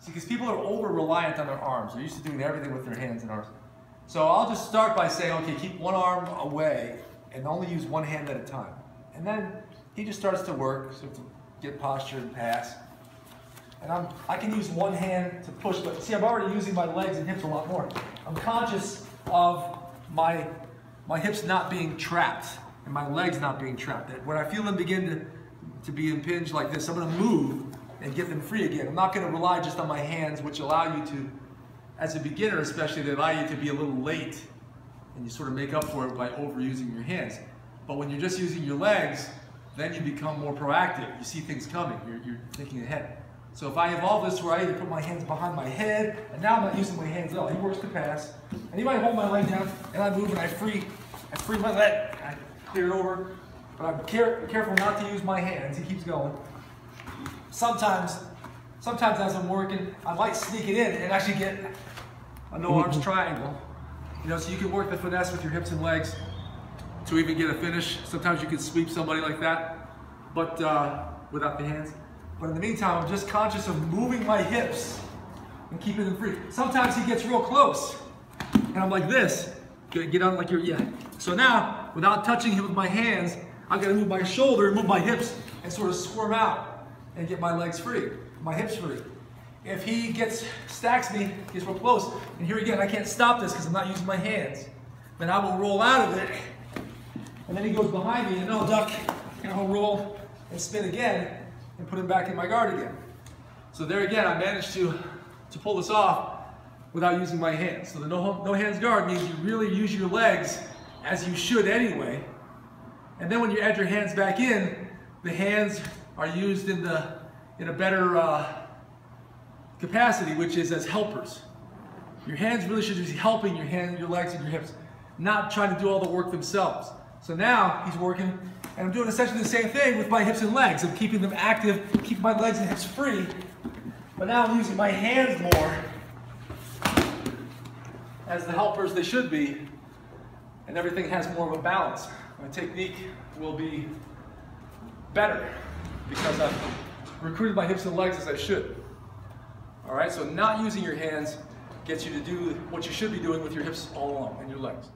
See, because people are over-reliant on their arms. They're used to doing everything with their hands and arms. So I'll just start by saying, okay, keep one arm away and only use one hand at a time. And then he just starts to work, so to get posture and pass. And I can use one hand to push, but see, I'm already using my legs and hips a lot more. I'm conscious of my hips not being trapped and my legs not being trapped. When I feel them begin to be impinged like this, I'm going to move and get them free again. I'm not going to rely just on my hands, which allow you to, as a beginner especially, they allow you to be a little late and you sort of make up for it by overusing your hands. But when you're just using your legs, then you become more proactive. You see things coming, you're thinking ahead. So if I evolve this where I either put my hands behind my head, and now I'm not using my hands at all. He works to pass. And he might hold my leg down, and I move and I free my leg. I clear it over, but I'm careful not to use my hands. He keeps going. Sometimes as I'm working, I might sneak it in and actually get a no arms triangle. You know, so you can work the finesse with your hips and legs to even get a finish. Sometimes you can sweep somebody like that, but without the hands. But in the meantime, I'm just conscious of moving my hips and keeping them free. Sometimes he gets real close, and I'm like this. Get on like yeah. So now, without touching him with my hands, I'm gonna move my shoulder, move my hips, and sort of squirm out and get my legs free, my hips free. If he stacks me, gets real close, and here again, I can't stop this because I'm not using my hands, then I will roll out of it, and then he goes behind me, and I'll duck, and I'll roll and spin again, and put him back in my guard again. So there again, I managed to pull this off without using my hands. So the no hands guard means you really use your legs as you should anyway. And then when you add your hands back in, the hands are used in a better capacity, which is as helpers. Your hands really should be helping your legs and your hips, not trying to do all the work themselves. So now he's working, and I'm doing essentially the same thing with my hips and legs. I'm keeping them active, keeping my legs and hips free, but now I'm using my hands more as the helpers they should be, and everything has more of a balance. My technique will be better because I've recruited my hips and legs as I should. All right, so not using your hands gets you to do what you should be doing with your hips all along and your legs.